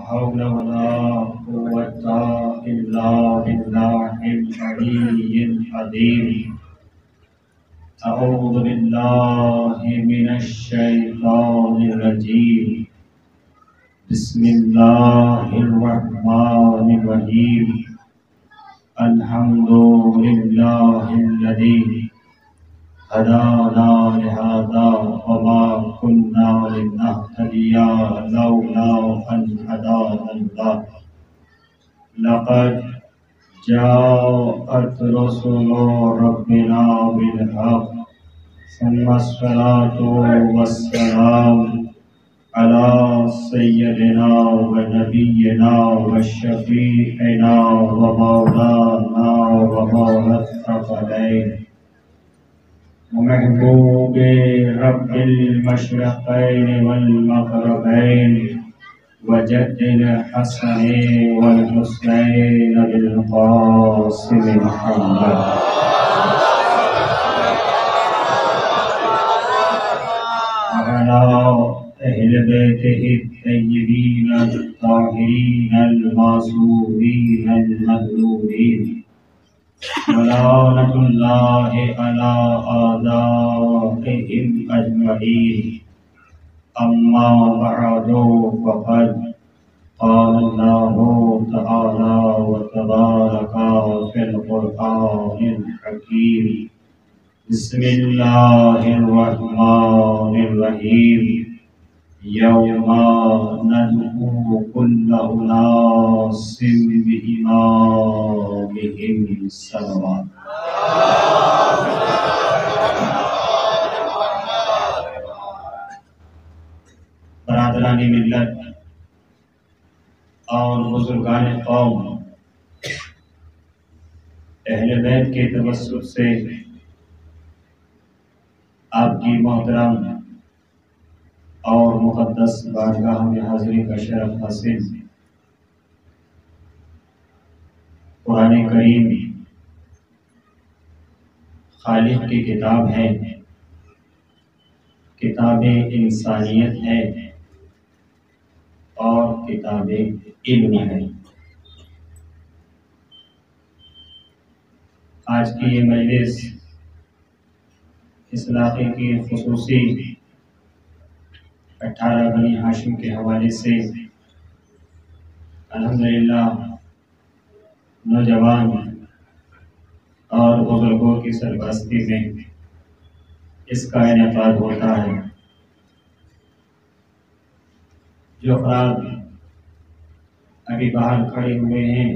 حول ولا قوة إلا بالله العلي العظيم. أعوذ بالله من الشيطان الرجيم. بسم الله الرحمن الرحيم. الحمد لله الذي هدانا لهذا وما كنا لنهتدي لولا أن هدانا الله. لقد جاءت رسل ربنا بالحق ثم الصلاة والسلام على سيدنا ونبينا وشفيعنا ومولانا ومولى الثقلين ومحبوب رب المشرقين والمغربين وجد الحسن والحسين بالقاسم محمد وعلى أهل بيته الطيبين الطاهرين المعصومين المهدوين ولعنة الله على أعدائهم أجمعين. أما بعد فقد قال الله تعالى وتبارك في القرآن الحكيم. بسم الله الرحمن الرحيم. يوم ندعو كل أناس بإمامهم صلوات. برادران ملت اور بزرگان قوم، اہل بیت کے توسط سے آپ کی محترم اور مقدس بارگاہ میں حاضری کا شرف حاصل. قرآن کریم خالق کی کتاب ہے، کتاب انسانیت ہے اور کتاب علم ہے. آج کی یہ مجلس اس علاقے کی خصوصی 18 بنی ہاشم کے حوالے سے الحمدللہ نوجوان اور بزرگوں کی سربراہی میں اس کا انعقاد ہوتا ہے. جو افراد ابھی باہر کھڑے ہوئے ہیں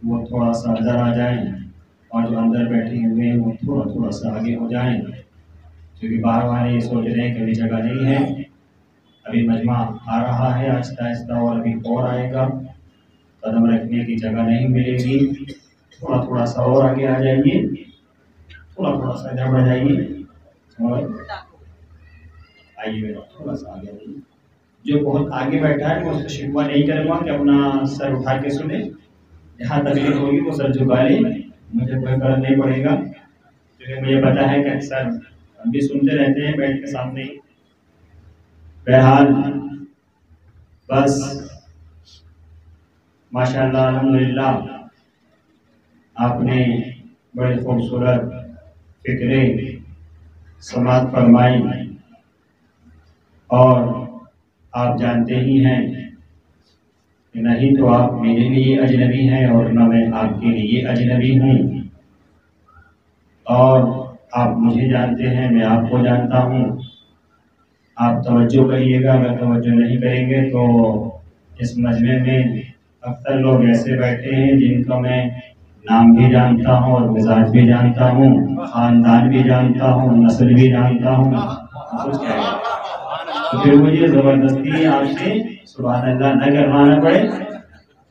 وہ تھوڑا سا اندر آ جائیں اور جو اندر بیٹھے ہوئے ہیں وہ تھوڑا سا آگے ہو جائیں، کیونکہ باہر والے یہ سوچ رہے ہیں کہ ابھی جگہ نہیں ہے، ابھی مجمع آ رہا ہے آہستہ آہستہ اور ابھی اور آئے گا، قدم رکھنے کی جگہ نہیں ملے گی. تھوڑا سا اور آگے آ جائیے، تھوڑا سا ادھر بڑھ جائیے اور آئیے میرا تھوڑا سا آگے آئیے. جو بہت آگے بیٹھا ہے میں اس سے شکوہ نہیں کروں گا کہ اپنا سر اٹھا کے سنے، جہاں تکلیف ہوگی وہ سر جھکا لیں، مجھے کوئی فرق نہیں پڑے گا، کیونکہ مجھے پتا ہے کہ اکثر ہم بھی سنتے رہتے ہیں بیٹھ کے سامنے. بہرحال بس ماشاءاللہ الحمدللہ آپ نے بڑے خوبصورت فکریں سماعت فرمائی، اور آپ جانتے ہی ہیں کہ نہیں تو آپ میرے لیے اجنبی ہیں اور نہ میں آپ کے لیے اجنبی ہوں، اور آپ مجھے جانتے ہیں میں آپ کو جانتا ہوں. آپ توجہ کریے گا، اگر توجہ نہیں کریں گے تو اس مجمع میں اکثر لوگ ایسے بیٹھے ہیں جن کا میں نام بھی جانتا ہوں اور مزاج بھی جانتا ہوں، خاندان بھی جانتا ہوں، نسل بھی جانتا ہوں. تو پھر مجھے زبردستی آپ سے سبحان اللہ نہ کروانا پڑے.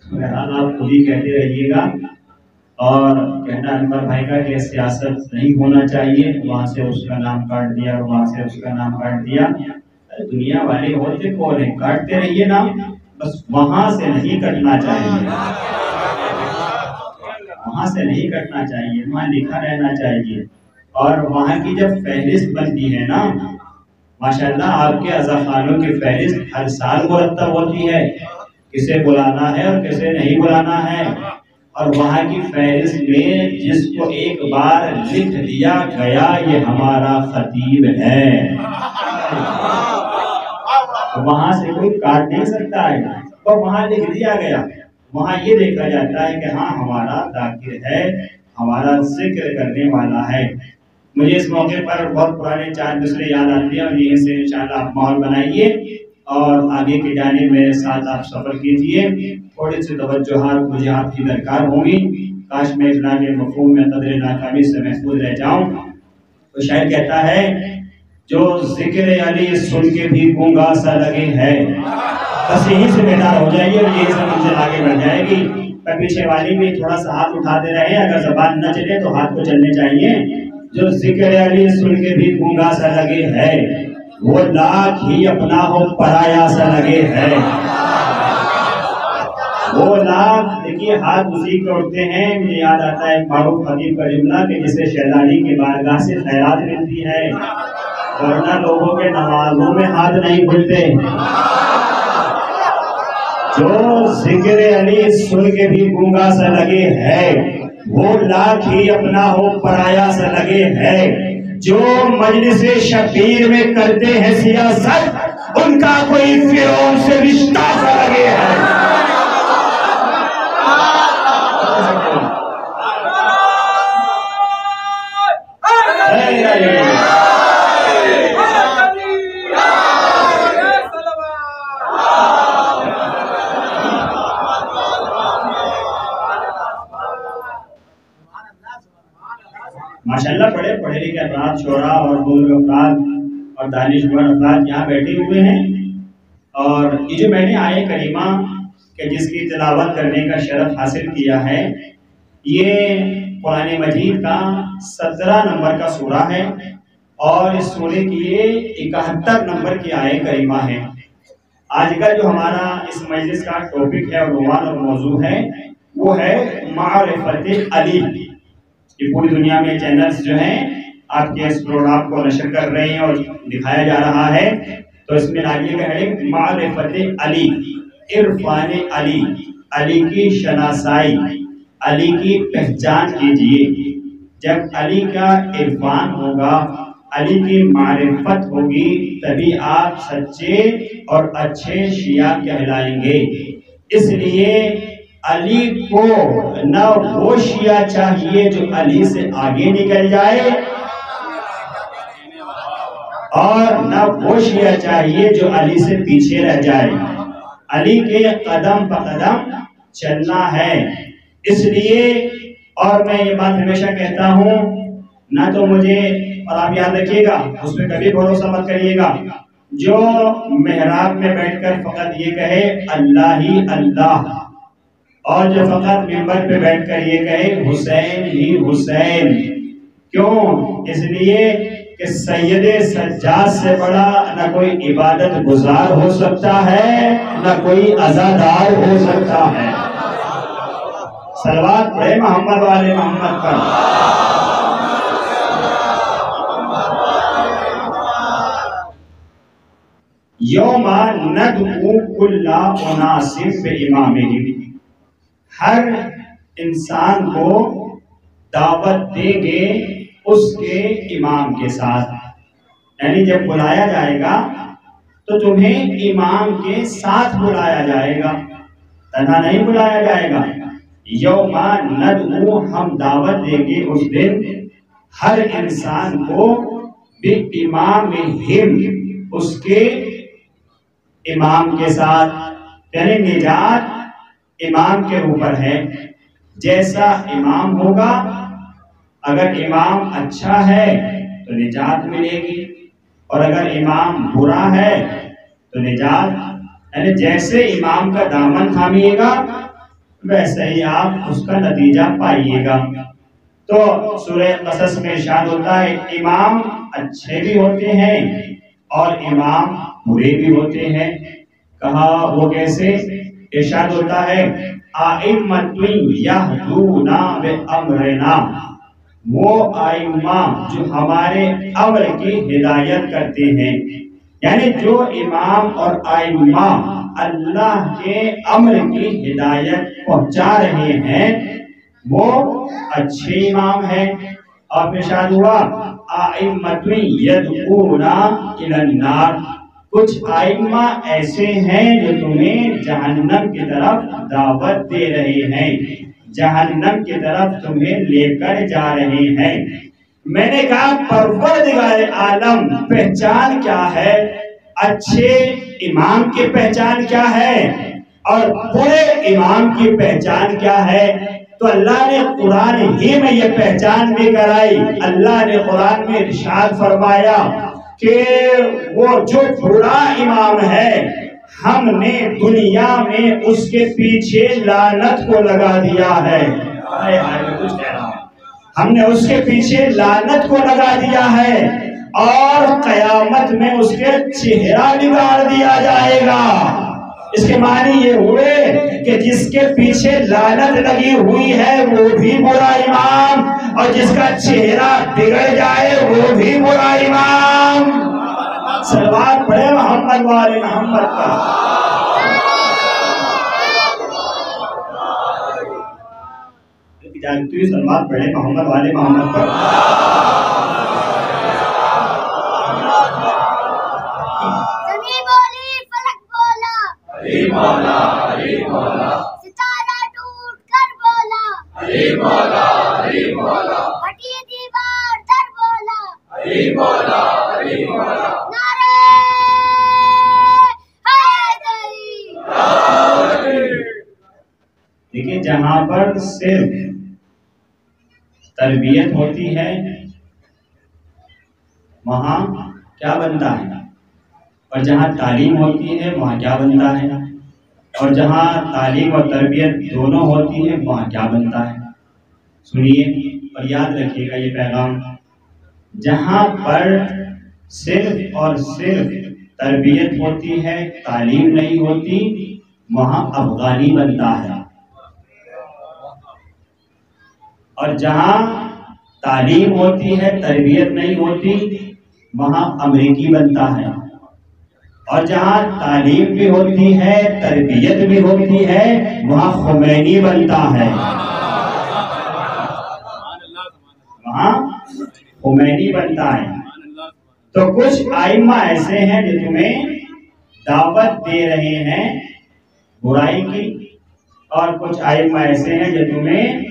بہرحال آپ خود ہی کہتے رہیے گا. اور کہنا انور بھائی کا کہ سیاست نہیں ہونا چاہیے، وہاں سے اس کا نام کاٹ دیا، وہاں سے اس کا نام کاٹ دیا. دنیا والے ہوتے کون ہیں، کاٹتے رہیے نام، بس وہاں سے نہیں کٹنا چاہیے، وہاں سے نہیں کٹنا چاہیے، وہاں لکھا رہنا چاہیے. اور وہاں کی جب فہرست بنتی ہے نا، ماشاءاللہ آپ کے عزاخانوں کی فہرست ہر سال مرتب ہوتی ہے، کسے بلانا ہے اور کسے نہیں بلانا ہے، اور وہاں کی فہرست میں جس کو ایک بار لکھ دیا گیا یہ ہمارا خطیب ہے، وہاں سے کوئی کاٹ نہیں سکتا ہے، تو وہاں لکھ دیا گیا، وہاں یہ دیکھا جاتا ہے کہ ہاں ہمارا ذاکر ہے، ہمارا ذکر کرنے والا ہے۔ مجھے اس موقع پر بہت پرانے 4 مصرے یاد آتے ہیں، اور یہیں سے انشاءاللہ آپ ماحول بنائیے اور آگے کی جانب میرے ساتھ آپ سفر کیجئے۔ تھوڑی سی توجہات مجھے آپ کی درکار ہوں گی، کاش میں اطلاع کے مفہوم میں قدر ناکامی سے محفوظ رہ جاؤں۔ تو شاعر کہتا ہے جو ذکر علی سن کے بھی گونگا سا لگے ہے، بس یہیں سے بیدار ہو جائیے اور یہیں سے منزل آگے بڑھ جائے گی۔ پیچھے والی بھی تھوڑا سا ہاتھ اٹھاتے رہے، اگر زبان نہ چلے تو ہاتھ کو چلنے چاہیے۔ جو ذکر علی سن کے بھی گونگا سا لگے ہے، وہ لاکھ ہی اپنا ہو پرایا سا لگے ہے، وہ لاکھ دیکھیے ہاتھ اسی کے اٹھتے ہیں۔ مجھے یاد آتا ہے معروف خطیب کا جملہ کہ جسے شیطانی کی بارگاہ سے خیرات ملتی ہے، ورنہ لوگوں کے نمازوں میں ہاتھ نہیں کھلتے۔ جو ذکر علی سن کے بھی گونگا سا لگے ہے، وہ لاکھ ہی اپنا ہو پرایا سا لگے ہے، جو مجلس شبیر میں کرتے ہیں سیاست، ان کا کوئی فرعون سے رشتہ سا لگے ہے۔ ماشاءاللہ بڑے پڑھے لکھے افراد، شعراء اور بزرگ افراد اور دانشور افراد یہاں بیٹھے ہوئے ہیں، اور یہ جو میں نے آیہ کریمہ کہ جس کی تلاوت کرنے کا شرف حاصل کیا ہے، یہ قرآن مجید کا 17 نمبر کا سورہ ہے، اور اس سورے کی یہ 71 نمبر کی آیہ کریمہ ہے۔ آج کا جو ہمارا اس مجلس کا ٹاپک ہے اور عنوان اور موضوع ہے وہ ہے معرفت علی۔ یہ پوری دنیا میں چینلز جو ہیں آپ کے اس پروگرام کو نشر کر رہے ہیں اور دکھایا جا رہا ہے، تو اس میں ڈالیے گا ہیڈنگ معرفت علی، عرفان علی، علی کی شناسائی، علی کی پہچان کیجئے۔ جب علی کا عرفان ہوگا، علی کی معرفت ہوگی، تبھی آپ سچے اور اچھے شیعہ کہلائیں گے۔ اس لیے علی کو نہ وہ شیعہ چاہیے جو علی سے آگے نکل جائے، اور نہ وہ شیعہ چاہیے جو علی سے پیچھے رہ جائے۔ علی کے قدم پہ قدم چلنا ہے۔ اس لیے، اور میں یہ بات ہمیشہ کہتا ہوں، نہ تو مجھے، اور آپ یاد رکھیے گا اس پہ کبھی بھروسہ مت کریے گا، جو محراب میں بیٹھ کر فقط یہ کہے اللہ ہی اللہ، اور جو فقط منبر پہ بیٹھ کر یہ کہے حسین ہی حسین۔ کیوں؟ اس لیے کہ سید سجاد سے بڑا نہ کوئی عبادت گزار ہو سکتا ہے، نہ کوئی عزادار ہو سکتا ہے۔ صلوات پڑھے محمد والے محمد پر۔ یوم ندعو کل اناس بامامہم، ہر انسان کو دعوت دیں گے اس کے امام کے ساتھ، یعنی جب بلایا جائے گا تو تمہیں امام کے ساتھ بلایا جائے گا، تنہا نہیں بلایا جائے گا۔ یوم ندعو، ہم دعوت دیں گے اس دن ہر انسان کو بامامہم، اس کے امام کے ساتھ، یعنی نجات امام کے اوپر ہے۔ جیسا امام ہوگا، اگر امام اچھا ہے تو نجات ملے گی، اور اگر امام برا ہے تو نجات، یعنی جیسے امام کا دامن تھامیے گا ویسے ہی آپ اس کا نتیجہ پائیے گا۔ تو سورہ قصص میں ارشاد ہوتا ہے امام اچھے بھی ہوتے ہیں اور امام برے بھی ہوتے ہیں۔ کہا وہ کیسے؟ ارشاد ہوتا ہے ائمۃ یہدون بامرنا، وہ ائمہ جو ہمارے امر کی ہدایت کرتے ہیں، یعنی جو امام اور ائمہ اللہ کے امر کی ہدایت پہنچا رہے ہیں وہ اچھے امام ہیں. اور ارشاد ہوا ائمۃ یدعون الی النار، کچھ ائمہ ایسے ہیں جو تمہیں جہنم کی طرف دعوت دے رہے ہیں، جہنم کی طرف تمہیں لے کر جا رہے ہیں. میں نے کہا پروردگار عالم پہچان کیا ہے، اچھے امام کی پہچان کیا ہے اور برے امام کی پہچان کیا ہے؟ تو اللہ نے قرآن ہی میں یہ پہچان بھی کرائی. اللہ نے قرآن میں ارشاد فرمایا کہ وہ جو برا امام ہے ہم نے دنیا میں اس کے پیچھے لعنت کو لگا دیا ہے. کچھ کہہ رہا ہوں، ہم نے اس کے پیچھے لعنت کو لگا دیا ہے اور قیامت میں اس کے چہرہ بگاڑ دیا جائے گا. اس کے معنی یہ ہوئے کہ جس کے پیچھے لعنت لگی ہوئی ہے وہ بھی برا امام اور جس کا چہرہ بگڑ جائے وہ بھی برا امام. صلوات پڑھے محمد والے محمد پر. جانتی ہوئی صلوات پڑھے محمد والے محمد پر. علی مولا علی مولا، ستارہ ٹوٹ کر بولا علی مولا علی مولا، پھٹی دیوار در بولا علی مولا علی مولا، نعرہ حیدری. دیکھیں جہاں پر صرف تربیت ہوتی ہے وہاں کیا بنتا ہے، اور جہاں تعلیم ہوتی ہے وہاں کیا بنتا ہے، اور جہاں تعلیم اور تربیت دونوں ہوتی ہے وہاں کیا بنتا ہے. سنیے اور یاد رکھیے گا یہ پیغام. جہاں پر صرف اور صرف تربیت ہوتی ہے تعلیم نہیں ہوتی وہاں افغانی بنتا ہے، اور جہاں تعلیم ہوتی ہے تربیت نہیں ہوتی وہاں امریکی بنتا ہے، اور جہاں تعلیم بھی ہوتی ہے تربیت بھی ہوتی ہے وہاں خمینی بنتا ہے، وہاں خمینی بنتا ہے. تو کچھ ائمہ ایسے ہیں جو تمہیں دعوت دے رہے ہیں برائی کی، اور کچھ ائمہ ایسے ہیں جو تمہیں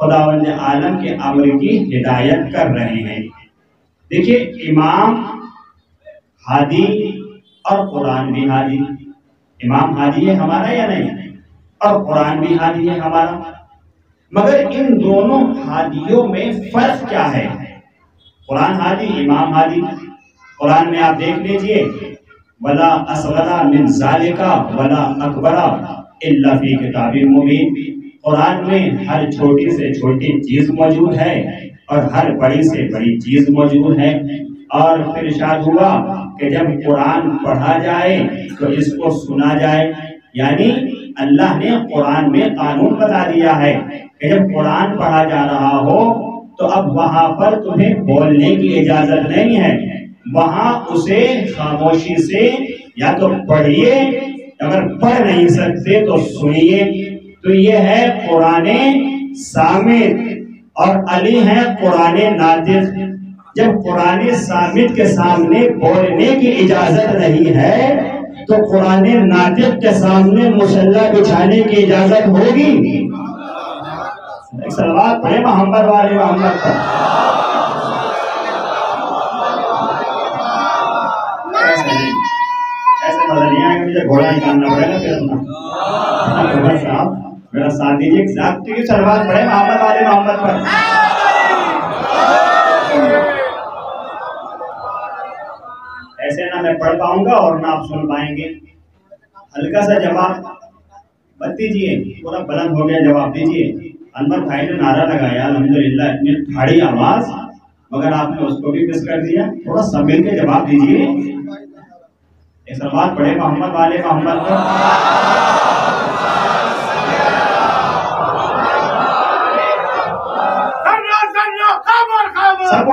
خداوند عالم کے امر کی ہدایت کر رہے ہیں. دیکھیے امام ہادی اور قرآن بھی ہادی. امام ہادی ہے ہمارا یا نہیں، اور قرآن بھی ہادی ہے ہمارا، مگر ان دونوں ہادیوں میں فرق کیا ہے؟ قرآن ہادی امام ہادی. قرآن میں آپ دیکھ لیجئے وَلَا أَصْغَرَ مِنْ ذَلِكَ وَلَا أَكْبَرَ إِلَّا فِي كِتَابٍ مُبِينٍ. قرآن میں ہر چھوٹی سے چھوٹی چیز موجود ہے اور ہر بڑی سے بڑی چیز موجود ہے. اور پھر ارشاد ہوا کہ جب قرآن پڑھا جائے تو اس کو سنا جائے. یعنی اللہ نے قرآن میں قانون بتا دیا ہے کہ جب قرآن پڑھا جا رہا ہو تو اب وہاں پر تمہیں بولنے کی اجازت نہیں ہے، وہاں اسے خاموشی سے یا تو پڑھیے، اگر پڑھ نہیں سکتے تو سنیے. تو یہ ہے قرآن صامت اور علی ہے قرآن ناطق. جب قرآن صامت کے سامنے بولنے کی اجازت نہیں ہے تو قرآن ناطق کے سامنے مصلی بچھانے کی اجازت ہوگی؟ صلوات پڑھے محمد والے محمد پر. ایسے مزہ نہیں آئے گا، مجھے گھوڑا نکالنا پڑے گا پھر اپنا. صاحب میرا ساتھ دیجیے، ذاتی صلوات پڑھے محمد والے محمد پر. ایسے نہ میں پڑھ پاؤں گا اور نہ آپ سن پائیں گے. ہلکا سا جواب مت دیجیے، پورا بلند ہو گیا جواب دیجیے. انور بھائی نے نعرہ لگایا الحمدللہ اتنی ٹھاڑی آواز، مگر آپ نے اس کو بھی مس کر دیا. تھوڑا سنبھل کے جواب دیجیے. ایک صلوات پڑھے محمد والے محمد پر. سب کو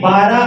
12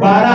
12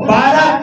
12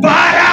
12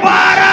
12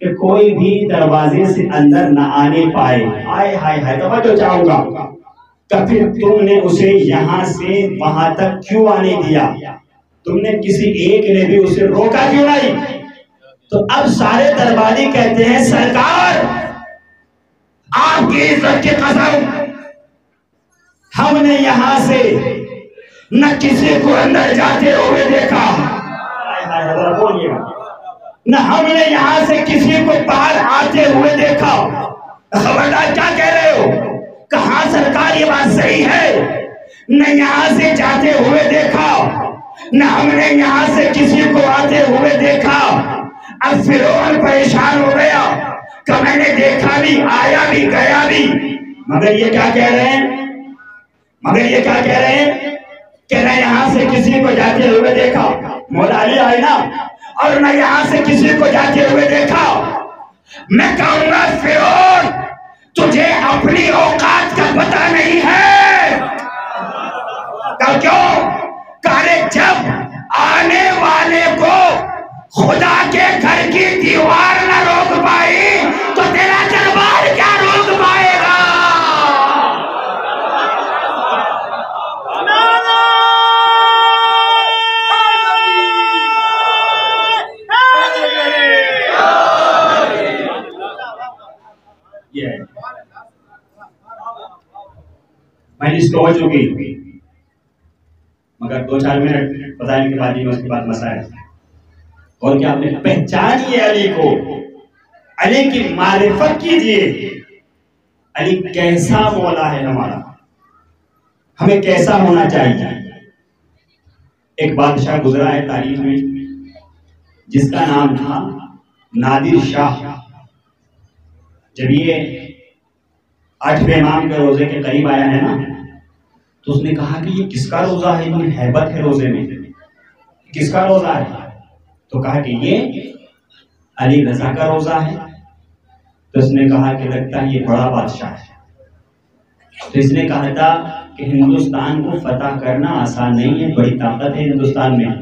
کہ کوئی بھی دروازے سے اندر نہ آنے پائے. ہائے ہائے ہائے، توجہ چاہوں گا کہ پھر تم نے اسے یہاں سے وہاں تک کیوں آنے دیا؟ تم نے کسی ایک نے بھی اسے روکا کیوں نہیں؟ تو اب سارے درباری کہتے ہیں سرکار آپ کی عزت کی قسم ہم نے یہاں سے نہ کسی کو اندر جاتے ہوئے دیکھا، نہ ہم نے یہاں سے کسی کو باہر آتے ہوئے دیکھا. خبردار کیا کہہ رہے ہو؟ کہاں سرکار یہ بات صحیح ہے، نہ یہاں سے جاتے ہوئے دیکھا نہ ہم نے یہاں سے کسی کو آتے ہوئے دیکھا. اب فرعون پریشان ہو گیا کہ میں نے دیکھا بھی، آیا بھی، گیا بھی. مگر یہ کیا کہہ رہے ہیں؟ کہ نہ یہاں سے کسی کو جاتے ہوئے دیکھا. مولا علی آئے نا، اور نہ یہاں سے کسی کو جاتے ہوئے دیکھا. میں کہوں گا فرعون تجھے اپنی اوقات کا پتہ نہیں ہے. کیوں؟ کہ جب آنے والے کو خدا کے گھر کی دیوار نہ روک پائی تو تیرا دربار کیا روک پائے گا؟ مجلس تو ہو چکی، مگر 2-4 منٹ بتانے کے بعد ہی اس کے بعد مسائل. اور کیا آپ نے پہچانیے علی کو، علی کی معرفت کیجئے. علی کیسا مولا ہے ہمارا، ہمیں کیسا ہونا چاہیے. ایک بادشاہ گزرا ہے تاریخ میں جس کا نام تھا نادر شاہ. جب یہ 8ویں امام کے روزے کے قریب آیا ہے نا، تو اس نے کہا کہ یہ کس کا روزہ ہے، اتنی ہیبت ہے روزے میں، کس کا روزہ ہے؟ تو کہا کہ یہ علی رضا کا روزہ ہے. تو اس نے کہا کہ لگتا ہے یہ بڑا بادشاہ ہے. تو اس نے کہا تھا کہ ہندوستان کو فتح کرنا آسان نہیں ہے، بڑی طاقت ہے ہندوستان میں،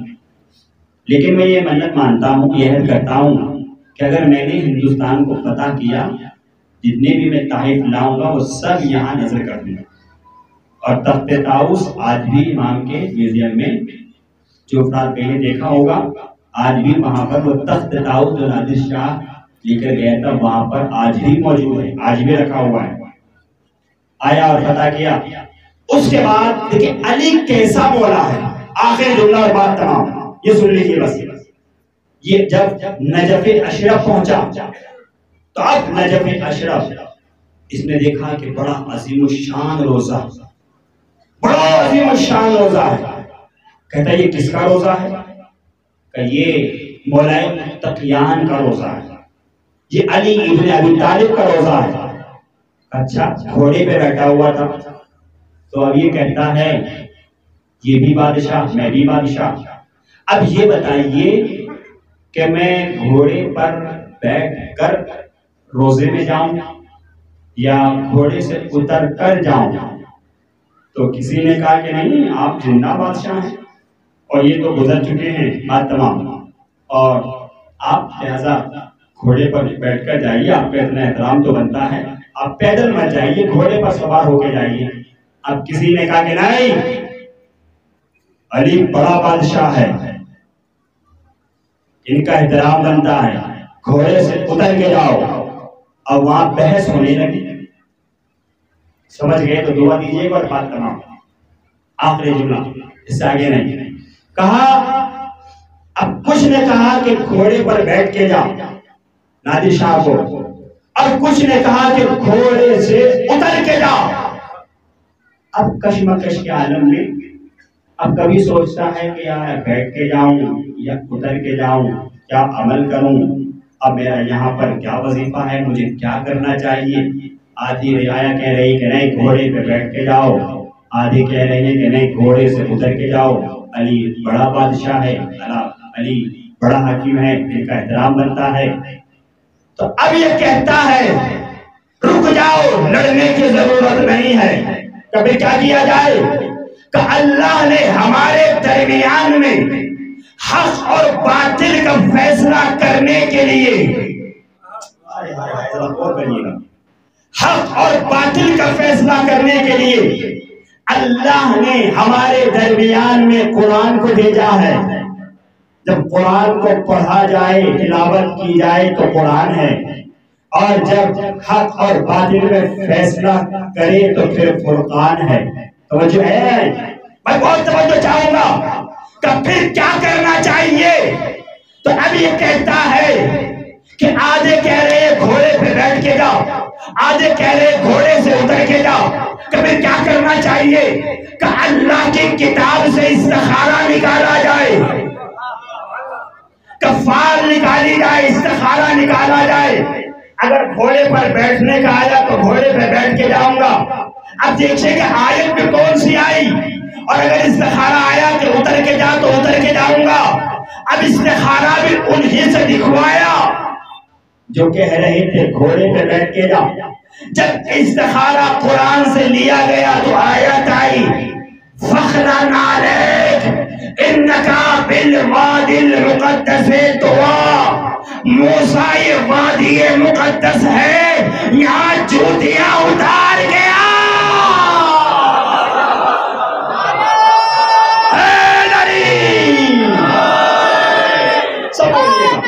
لیکن میں یہ منت مانتا ہوں، یہ عہد کرتا ہوں کہ اگر میں نے ہندوستان کو فتح کیا، جتنے بھی میں تحائف لاؤں گا وہ سب یہاں نظر کر دوں گا. اور تخت طاؤس آج بھی امام کے میوزیم میں، جو افراد پہلے دیکھا ہوگا، آج بھی وہاں پر وہ تخت طاؤس جو نادر شاہ لے کر گیا تھا وہاں پر آج بھی موجود ہے، آج بھی رکھا ہوا ہے. آیا اور فتح کیا. اس کے بعد دیکھیں علی کیسا مولا ہے. آخر جملہ اور بات تمام، یہ سن لیجیے بس. یہ جب نجف اشرف پہنچا تو اب نجف اشرف اس نے دیکھا کہ بڑا عظیم الشان روزہ، بڑا عظیم الشان روزہ ہے. کہتا ہے یہ کس کا روزہ ہے؟ کہ یہ مولا متقیان کا روزہ ہے، یہ علی ابن ابی طالب کا روزہ ہے. اچھا، گھوڑے پہ بیٹھا ہوا تھا. تو اب یہ کہتا ہے یہ بھی بادشاہ، میں بھی بادشاہ. اب یہ بتائیے کہ میں گھوڑے پر بیٹھ کر روزے میں جاؤں یا گھوڑے سے اتر کر جاؤں؟ تو کسی نے کہا کہ نہیں، آپ زندہ بادشاہ ہیں اور یہ تو گزر چکے ہیں، بات تمام. اور آپ لہذا گھوڑے پر بیٹھ کر جائیے، آپ کا اتنا احترام تو بنتا ہے، آپ پیدل مت جائیے، گھوڑے پر سوار ہو کے جائیے. اب کسی نے کہا کہ نہیں، علی بڑا بادشاہ ہے، ان کا احترام بنتا ہے، گھوڑے سے اتر کے جاؤ. اب وہاں بحث ہونے لگی. سمجھ گئے تو دعا دیجیے اور بات تمام. آخری جملہ، اس سے آگے نہیں. کہا اب کچھ نے کہا کہ گھوڑے پر بیٹھ کے جاؤ نادر شاہ کو، اور کچھ نے کہا کہ گھوڑے سے اتر کے جاؤ. اب کشمکش کے عالم میں اب کبھی سوچتا ہے کہ یار بیٹھ کے جاؤں یا اتر کے جاؤں، کیا عمل کروں، اب میرا یہاں پر کیا وظیفہ ہے، مجھے کیا کرنا چاہیے. آدھی رعایا کہہ رہی کہ نہیں گھوڑے پہ بیٹھ کے جاؤ، آدھی کہہ رہے ہیں کہ نہیں گھوڑے سے اتر کے جاؤ. علی بڑا بادشاہ ہے، علی بڑا حکیم ہے، ان کا احترام بنتا ہے. تو اب یہ کہتا ہے رک جاؤ، لڑنے کی ضرورت نہیں ہے. کبھی کیا کیا جائے کہ اللہ نے ہمارے درمیان میں حق اور باطل کا فیصلہ کرنے کے لیے ذرا غور کریے گا، حق اور باطل کا فیصلہ کرنے کے لیے اللہ نے ہمارے درمیان میں قرآن کو بھیجا ہے۔ جب قرآن کو پڑھا جائے، تلاوت کی جائے تو قرآن ہے، اور جب حق اور باطل میں فیصلہ کرے تو پھر فرقان ہے۔ توجہ ہے؟ میں بہت توجہ چاہوں گا کہ پھر کیا کرنا چاہیے؟ تو اب یہ کہتا ہے کہ آدھے کہہ رہے گھوڑے پہ بیٹھ کے جاؤ، آدھے کہہ رہے گھوڑے سے اتر کے جاؤ، کہ پھر کیا کرنا چاہیے؟ کہ اللہ کی کتاب سے استخارہ نکالا جائے، کفار نکالی جائے، استخارہ نکالا جائے۔ اگر گھوڑے پر بیٹھنے کا آیا تو گھوڑے پہ بیٹھ کے جاؤں گا۔ اب دیکھیں کہ آیت میں کون سی آئی، اور اگر استخارہ آیا کہ اتر کے جا تو اتر کے جاؤں گا۔ اب استخارہ بھی انہی سے دکھوایا جو کہہ رہے تھے گھوڑے پہ بیٹھ کے جا۔ جب استخارہ قرآن سے لیا گیا تو آیت آئی فَخْلَعْ عَلَيْكَ إِنَّكَ بِالْوَادِ الْمُقَدَّسِ طُوَىٰ۔ موسیٰ یہ وادی مقدس ہے، یہاں جوتیاں اتار گیا۔ اے نبی سب بولیے گا۔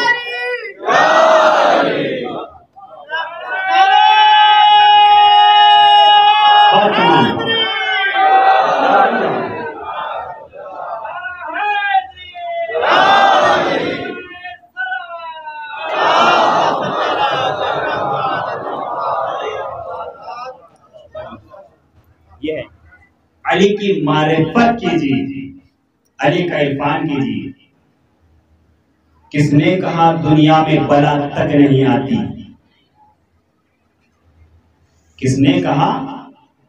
علی کی معرفت کیجیے، علی کا عرفان کیجیے۔ کس نے کہا دنیا میں بلا تک نہیں آتی؟ کس نے کہا؟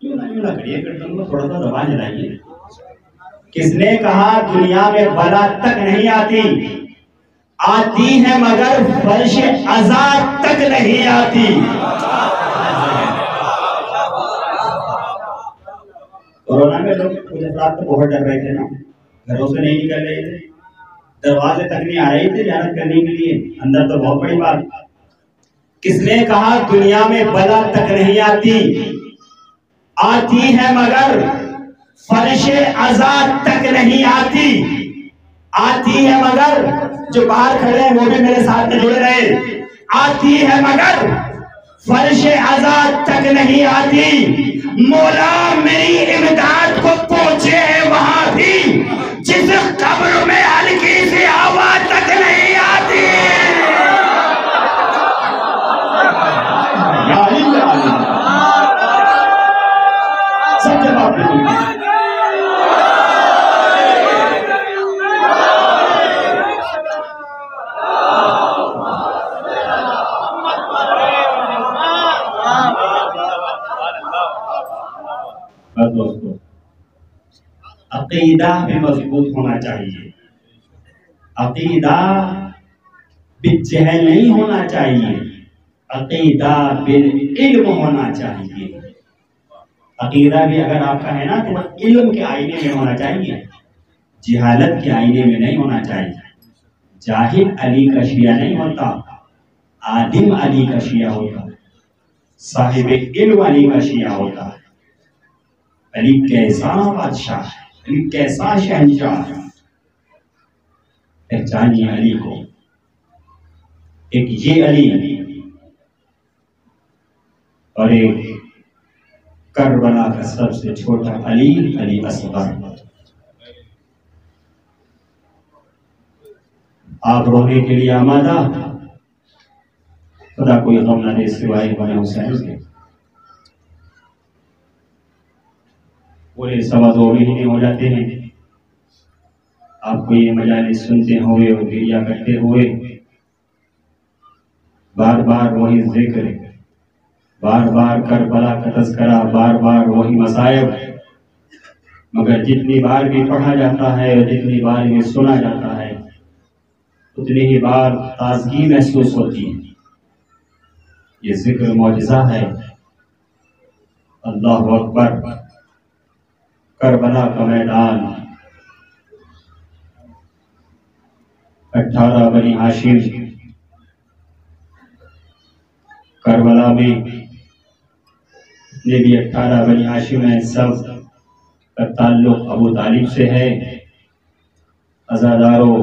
یوں نہ کریے، گردن کو تھوڑا سا زبان جلائیے۔ کس نے کہا دنیا میں بلا تک نہیں آتی؟ آتی ہے مگر فرش عذاب تک نہیں آتی۔ کورونا میں لوگ کچھ افراد تو بہت ڈر رہے تھے نا، گھروں سے نہیں نکل رہے تھے، دروازے تک نہیں آ رہے تھے زیارت کرنے کے لیے، اندر تو بہت بڑی بات۔ کس نے کہا دنیا میں بلا تک نہیں آتی؟ آتی ہے مگر فرش عذاب تک نہیں آتی۔ آتی ہے مگر، جو باہر کھڑے ہیں وہ بھی میرے ساتھ میں جڑ رہے، آتی ہے مگر فرش عذاب تک نہیں آتی۔ مولا میری امداد کو پہنچے ہیں وہاں بھی جس قبر میں ہلکی سی آواز تک نہیں آتی۔ سب جواب دیجیے۔ دوستو، عقیدہ بھی مضبوط ہونا چاہیے، عقیدہ بالجہل نہیں ہونا چاہیے، عقیدہ بالعلم ہونا چاہیے۔ عقیدہ بھی اگر آپ کا ہے نا تو علم کے آئینے میں ہونا چاہیے، جہالت کے آئینے میں نہیں ہونا چاہیے۔ جاہل علی کا شیعہ نہیں ہوتا، عالم علی کا شیعہ ہوتا، صاحب علم علی کا شیعہ ہوتا ہے۔ علی کیسا بادشاہ ہے، علی کیسا شہنشاہ ہے، پہچانیے علی کو۔ ایک یہ علی اور ایک کربلا کا سب سے چھوٹا علی، علی اصغر۔ آپ رونے کے لیے آمادہ؟ خدا کوئی غم نہ دے سوائے غم حسین کے۔ پورے 2.25 مہینے ہو جاتے ہیں آپ کو یہ مجالس سنتے ہوئے اور گریہ کرتے ہوئے، بار بار وہی ذکر، بار بار کربلا کا تذکرہ، بار بار وہی مصائب، مگر جتنی بار بھی پڑھا جاتا ہے اور جتنی بار بھی سنا جاتا ہے اتنی ہی بار تازگی محسوس ہوتی ہے۔ یہ ذکر معجزہ ہے۔ اللہ اکبر۔ کربلا کا میدان، 18 بنی ہاشم کربلا میں نے بھی 18 بنی ہاشم ہیں، سب کا تعلق ابو طالب سے ہے۔ عزادارو،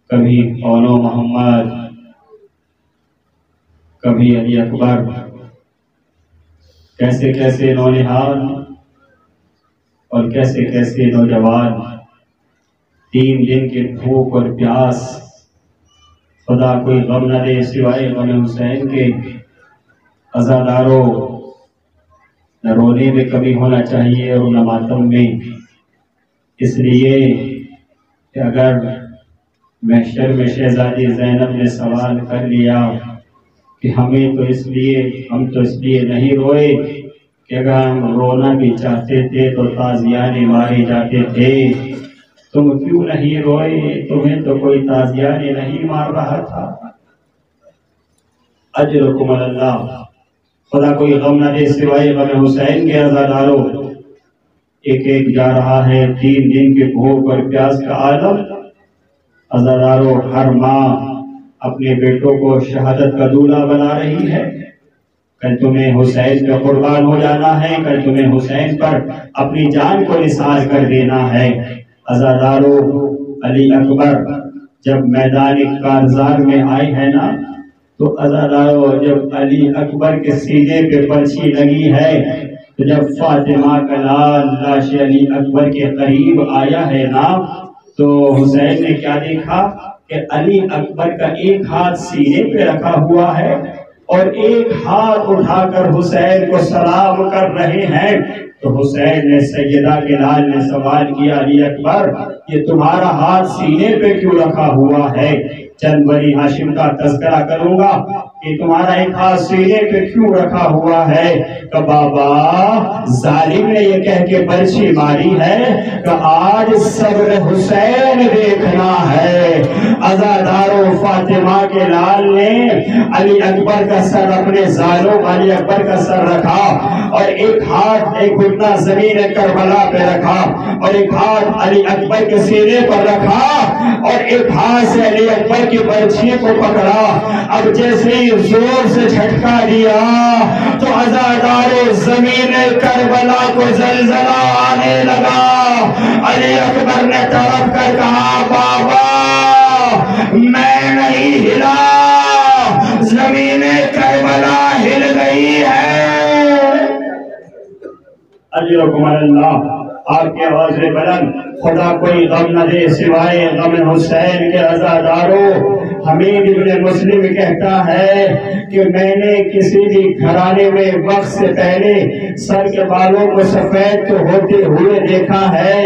کبھی اولو محمد، کبھی علی اکبر، کیسے کیسے نونہال اور کیسے کیسے نوجوان 3 دن کے بھوک اور پیاس، خدا کوئی غم نہ دے سوائے غم حسین کے۔ عزادارو، نہ رونے میں کمی ہونا چاہیے اور نہ ماتم میں، اس لیے کہ اگر محشر میں شہزادی زینب نے سوال کر لیا کہ ہم تو اس لیے نہیں روئے کہ اگر ہم رونا بھی چاہتے تھے تو تازیانے مارے جاتے تھے، تم کیوں نہیں روئے؟ تمہیں تو کوئی تازیانے نہیں مار رہا تھا۔ اجرکم اللہ، خدا کوئی غم نہ دے سوائے غم حسین کے۔ عزادارو، ایک ایک جا رہا ہے 3 دن کے بھوک اور پیاس کا عالم۔ عزادارو، ہر ماں اپنے بیٹوں کو شہادت کا دولہا بنا رہی ہے۔ کل تمہیں حسین کا قربان ہو جانا ہے، کل تمہیں حسین پر اپنی جان کو نثار کر دینا ہے۔ عزادارو، علی اکبر جب میدان کارزار میں آئے ہیں نا، تو عزادارو جب علی اکبر کے سینے پہ پرچھی لگی ہے، تو جب فاطمہ کا لال لاش علی اکبر کے قریب آیا ہے نا، تو حسین نے کیا دیکھا کہ علی اکبر کا ایک ہاتھ سینے پہ رکھا ہوا ہے اور ایک ہاتھ اٹھا کر حسین کو سلام کر رہے ہیں۔ تو حسین نے، سیدہ کے لال نے سوال کیا، علی اکبر یہ تمہارا ہاتھ سینے پہ کیوں رکھا ہوا ہے؟ چند بنی ہاشم کا تذکرہ کروں گا کہ تمہارا ایک ہاتھ سینے پہ کیوں رکھا ہوا ہے؟ کہ بابا ظالم نے یہ کہہ کے برچھی ماری ہے کہ آج صبر حسین دیکھنا ہے۔ عزادارو، فاطمہ کے لال نے علی اکبر کا سر اپنے زانوں علی اکبر کا سر رکھا اور ایک ہاتھ، ایک گھٹنا زمین کربلا پہ رکھا اور ایک ہاتھ علی اکبر کے سینے پر رکھا اور ایک ہاتھ سے علی اکبر کی برچھی کو پکڑا۔ اب جیسے ہی زور سے جھٹکا دیا تو عزادارو زمین کربلا کو زلزلہ آنے لگا۔ علی اکبر نے تڑپ کر کہا، بابا میں نہیں ہلا، زمین کربلا ہل گئی ہے۔ اجرکم اللہ، آپ کے آواز بلند، خدا کوئی غم نہ دے سوائے غم حسین کے۔ عزادارو، حمید ابن مسلم کہتا ہے کہ میں نے کسی بھی گھرانے میں وقت سے پہلے سر کے بالوں کو سفید تو ہوتے ہوئے دیکھا ہے،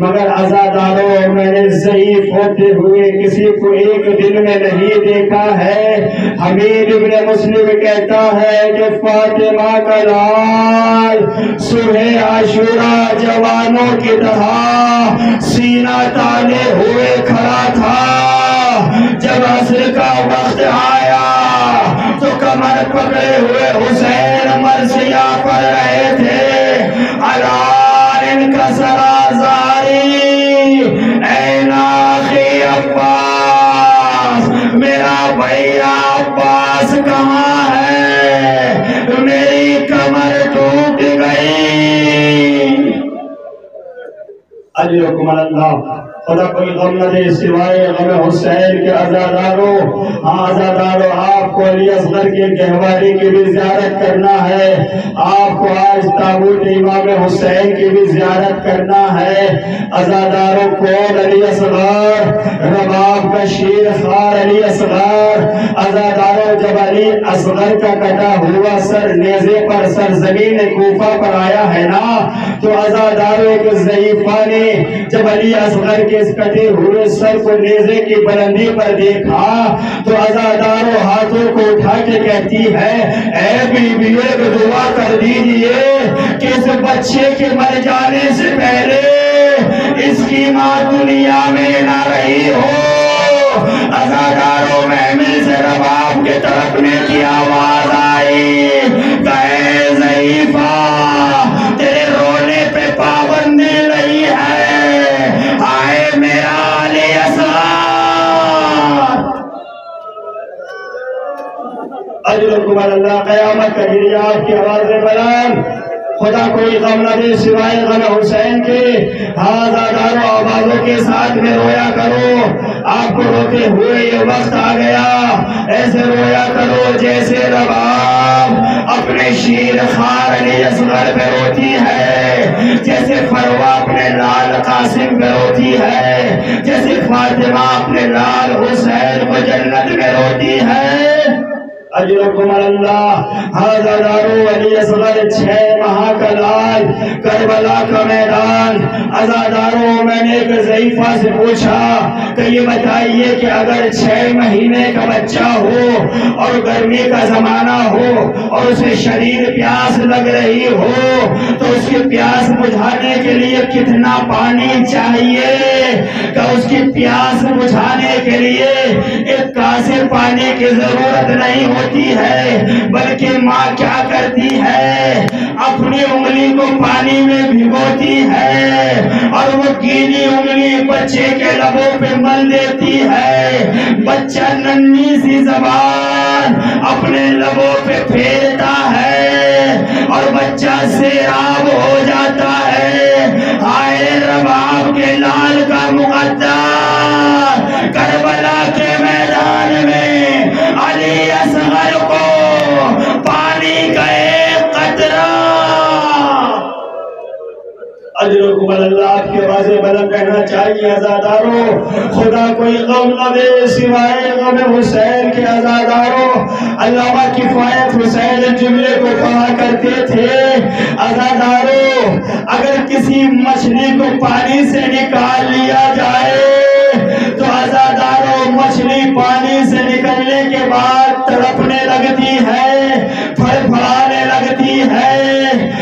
مگر عزادارو میں نے ضعیف ہوتے ہوئے کسی کو ایک دن میں نہیں دیکھا ہے۔ حمید ابن مسلم کہتا ہے کہ فاطمہ کا لال صبح عاشوراء جوانوں کی طرح سینہ تانے ہوئے کھڑا تھا۔ جب عصر کا وقت آیا تو کمر پکڑے ہوئے حسین مرثیہ پڑھ رہے تھے، الا انکسر آزاری این آخی عباس، میرا بھیا عباس کہاں ہے؟ میری کمر ٹوٹ گئی۔ اجرکم اللہ، خدا کوئی غم نہ دے سوائے غم حسین کے۔ عزادارو، ہاں عزادارو، آپ کو علی اصغر کے گہوارے کی بھی زیارت کرنا ہے، آپ کو آج تابوت امام حسین کی بھی زیارت کرنا ہے۔ عزادارو، کون علی اصغر؟ رباب کا شیر خوار علی اصغر۔ عزادارو، جب علی اصغر کا کٹا ہوا سر نیزے پر سرزمین کوفہ پر آیا ہے نا، تو عزادارو ایک ضعیفہ نے جب علی اصغر کے اس کٹے ہوئے سر کو نیزے کی بلندی پر دیکھا تو عزادارو ہاتھوں کو اٹھا کے کہتی ہے، اے بیوی ایک دعا کر دیجئے کہ اس بچے کے مر جانے سے پہلے اس کی ماں دنیا میں نہ رہی ہو۔ عزادارو، محمل سے رباب کے تڑپنے کی آواز آئی کہ اے ضعیفہ، تیرے رونے پہ پابندی نہیں ہے، آئے میرا علی اصغر۔ تا قیامت کا گریہ آپ کی آواز بلند خدا کوئی غم نہ دے سوائے غم حسین کے آزاداروں آوازوں کے ساتھ میں رویا کرو آپ کو روتے ہوئے یہ وقت آ گیا ایسے رویا کرو جیسے رباب اپنے شیر خار علی اصغر پہ روتی ہے جیسے فروا اپنے لال قاسم پہ روتی ہے جیسے فاطمہ اپنے لال حسین کو جنت میں روتی ہے اجرکم اللہ آزادارو علی اصغر 6 ماہ کا لال کربلا کا میدان آزادارو میں نے ایک ضعیفہ سے پوچھا کہ یہ بتائیے کہ اگر 6 مہینے کا بچہ ہو اور گرمی کا زمانہ ہو اور اسے شدید پیاس لگ رہی ہو تو اس کی پیاس بجھانے کے لیے کتنا پانی چاہیے کہ اس کی پیاس بجھانے کے لیے ایک کاسے پانی کی ضرورت نہیں ہوتی ہے بلکہ ماں کیا کرتی ہے اپنی انگلی کو پانی میں بھگوتی ہے اور وہ گیلی انگلی بچے کے لبوں پہ مل دیتی ہے بچہ ننھی سی زبان اپنے لبوں پہ پھیرتا ہے اور بچہ سیراب ہو جاتا ہے ہائے رباب کے لال کا مقدر کربلا کے میدان میں علی اصغر کو پانی کا ایک قطرہ اجرکم اللہ آپ کی آوازیں بلند کہنا چاہیے آزاداروں خدا کوئی غم نہ دے سوائے غم حسین کے آزاداروں علامہ کفایت حسین جملے کو کہا کرتے تھے آزاداروں اگر کسی مچھلی کو پانی سے نکال لیا جائے تو آزاداروں مچھلی پانی سے نکلنے کے بعد تڑپنے لگتی ہے پھڑ پھڑانے لگتی ہے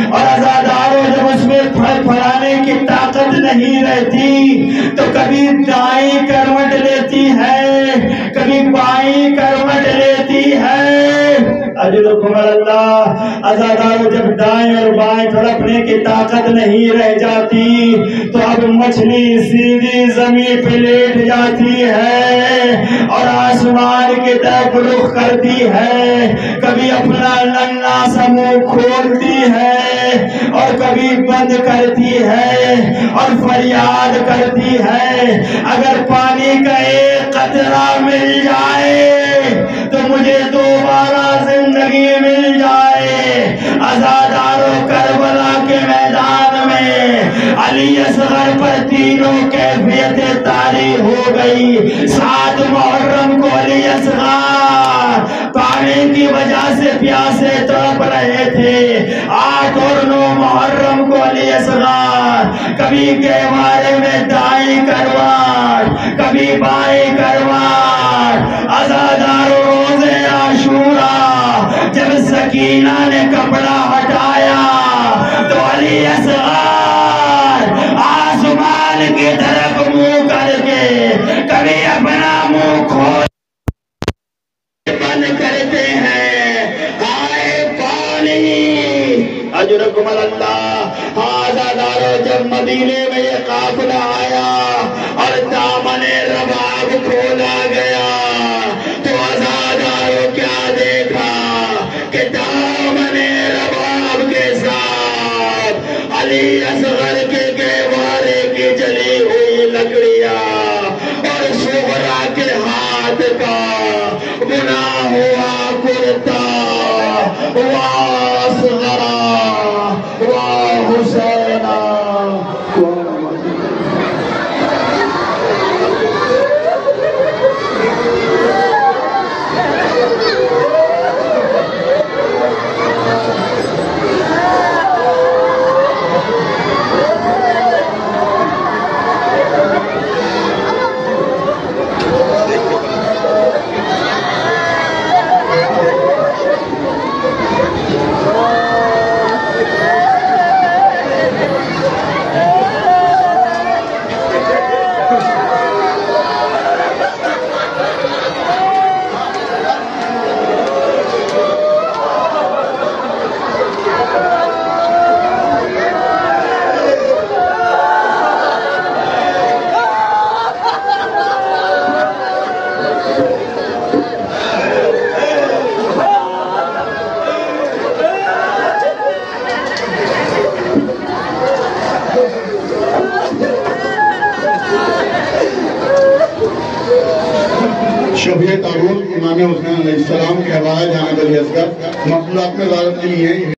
اور آزاداروں جب اس میں پھڑ پھڑانے کی طاقت نہیں رہتی تو کبھی دائیں کروٹ لیتی ہے کبھی بائیں کروٹ لیتی ہے اجرکم اللہ آزاداروں جب دائیں اور بائیں تڑپنے کی طاقت نہیں رہ جاتی تو اب مچھلی سیدھی زمین پہ لیٹ جاتی ہے اور آسمان کی طرف رخ کرتی ہے کبھی اپنا ننھا سا منہ کھولتی ہے اور کبھی بند کرتی ہے اور فریاد کرتی ہے اگر پانی کا ایک قطرہ مل جائے تو مجھے دوبارہ زندگی مل جائے آزاداروں کربلا کے میدان میں علی اصغر پر تینوں کیفیتیں طاری ہو گئی 7 محرم کو علی اصغر پانی کی وجہ سے پیاسے تڑپ رہے تھے 8 اور 9 محرم کو علی اصغر کبھی گہوارے میں دائیں کروٹ کبھی بائیں کروٹ آزاداروں روزے عاشورہ جب سکینہ نے کپڑا ہٹایا تو علی اصغر آسمان کی طرف منہ کر کے کبھی اپنا منہ کھول بند کرتے ہیں آئے پانی اجرکم اللہ آزاداروں جب مدینے میں یہ قافلہ آیا اور دامن رباب کھولا گیا تو آزاداروں کیا دیکھا کہ دامن رباب کے ساتھ علی اصغر کے گہوارے کی جلی ہوئی لکڑیاں اور صغرا کے ہاتھ کا بنا ہوا کرتا واصغرا وحسینا تارون امام حسین علیہ السلام کہوایا جانا علی اصغر، مقبولات میں زیارت نہیں ہے.